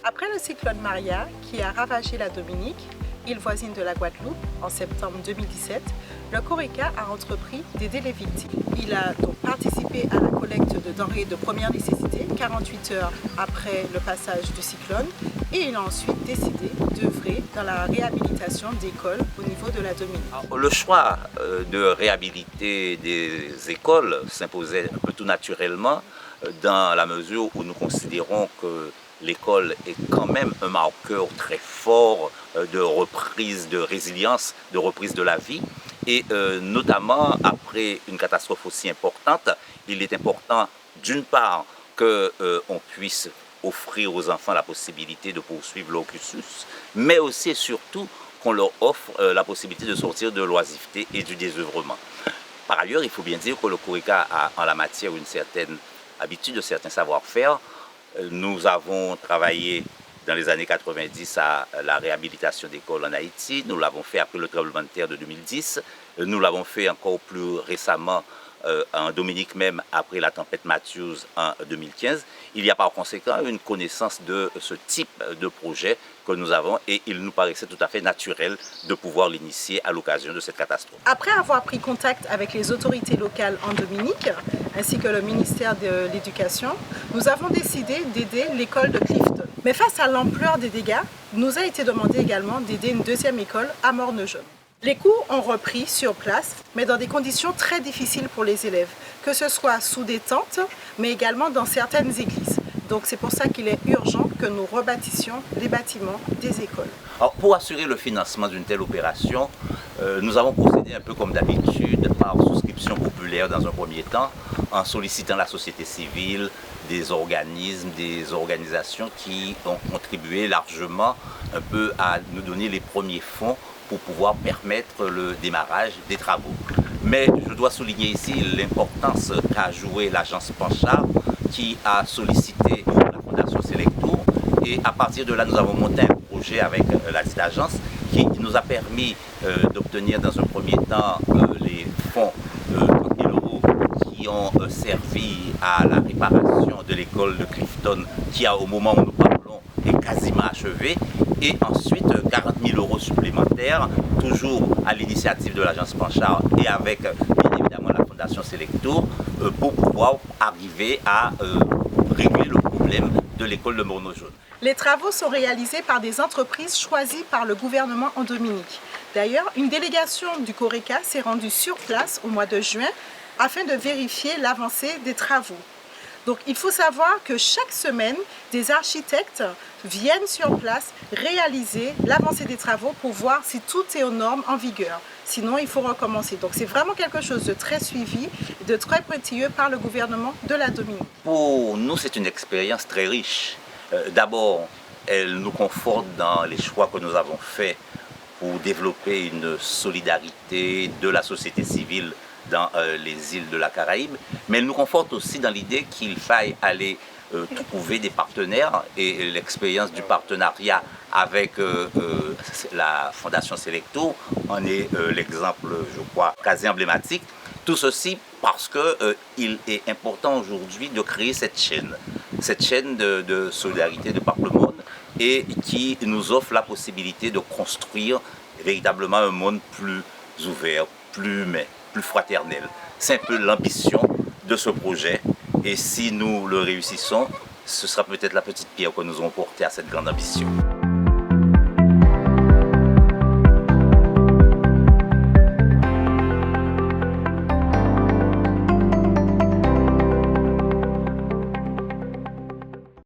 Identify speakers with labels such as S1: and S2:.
S1: Après le cyclone Maria qui a ravagé la Dominique, île voisine de la Guadeloupe, en septembre 2017, le CORECA a entrepris d'aider les victimes. Il a donc participé à la collecte de denrées de première nécessité 48 heures après le passage du cyclone et il a ensuite décidé d'œuvrer dans la réhabilitation d'écoles au niveau de la Dominique.
S2: Alors, le choix de réhabiliter des écoles s'imposait un peu tout naturellement dans la mesure où nous considérons que l'école est quand même un marqueur très fort de reprise de résilience, de reprise de la vie. Et notamment après une catastrophe aussi importante, il est important d'une part qu'on puisse offrir aux enfants la possibilité de poursuivre leur cursus, mais aussi et surtout qu'on leur offre la possibilité de sortir de l'oisiveté et du désœuvrement. Par ailleurs, il faut bien dire que le CORECA a en la matière une certaine habitude, un certain savoir-faire. Nous avons travaillé dans les années 90 à la réhabilitation d'écoles en Haïti. Nous l'avons fait après le tremblement de terre de 2010. Nous l'avons fait encore plus récemment en Dominique même après la tempête Matthews en 2015. Il y a par conséquent une connaissance de ce type de projet que nous avons et il nous paraissait tout à fait naturel de pouvoir l'initier à l'occasion de cette catastrophe.
S1: Après avoir pris contact avec les autorités locales en Dominique, ainsi que le ministère de l'Éducation, nous avons décidé d'aider l'école de Clifton. Mais face à l'ampleur des dégâts, il nous a été demandé également d'aider une deuxième école à Morne-Jaune. Les cours ont repris sur place, mais dans des conditions très difficiles pour les élèves, que ce soit sous des tentes, mais également dans certaines églises. Donc c'est pour ça qu'il est urgent que nous rebâtissions les bâtiments des écoles.
S2: Alors, pour assurer le financement d'une telle opération, nous avons procédé un peu comme d'habitude par souscription populaire dans un premier temps, en sollicitant la société civile, des organismes, des organisations qui ont contribué largement un peu à nous donner les premiers fonds pour pouvoir permettre le démarrage des travaux. Mais je dois souligner ici l'importance qu'a joué l'agence Panchard qui a sollicité la Fondation Selectour et à partir de là nous avons monté un projet avec la dite agence qui nous a permis d'obtenir dans un premier temps les fonds de 30 000 € qui ont servi à la réparation de l'école de Clifton qui au moment où nous parlons est quasiment achevée et ensuite 40 000 € supplémentaires, toujours à l'initiative de l'agence Panchard et avec bien évidemment la Fondation Selectour pour pouvoir arriver à régler le problème de l'école de Morne-Jaune.
S1: Les travaux sont réalisés par des entreprises choisies par le gouvernement en Dominique. D'ailleurs, une délégation du CORECA s'est rendue sur place au mois de juin afin de vérifier l'avancée des travaux. Donc il faut savoir que chaque semaine, des architectes viennent sur place réaliser l'avancée des travaux pour voir si tout est aux normes en vigueur. Sinon, il faut recommencer. Donc c'est vraiment quelque chose de très suivi, de très pointilleux par le gouvernement de la Dominique.
S2: Pour nous, c'est une expérience très riche. D'abord, elle nous conforte dans les choix que nous avons faits pour développer une solidarité de la société civile dans les îles de la Caraïbe, mais elle nous conforte aussi dans l'idée qu'il faille aller trouver des partenaires et l'expérience du partenariat avec la Fondation Selectour en est l'exemple, je crois, quasi emblématique. Tout ceci parce qu'il est important aujourd'hui de créer cette chaîne de solidarité de par le monde et qui nous offre la possibilité de construire véritablement un monde plus ouvert, plus humain, plus fraternel. C'est un peu l'ambition de ce projet et si nous le réussissons, ce sera peut-être la petite pierre que nous aurons portée à cette grande ambition.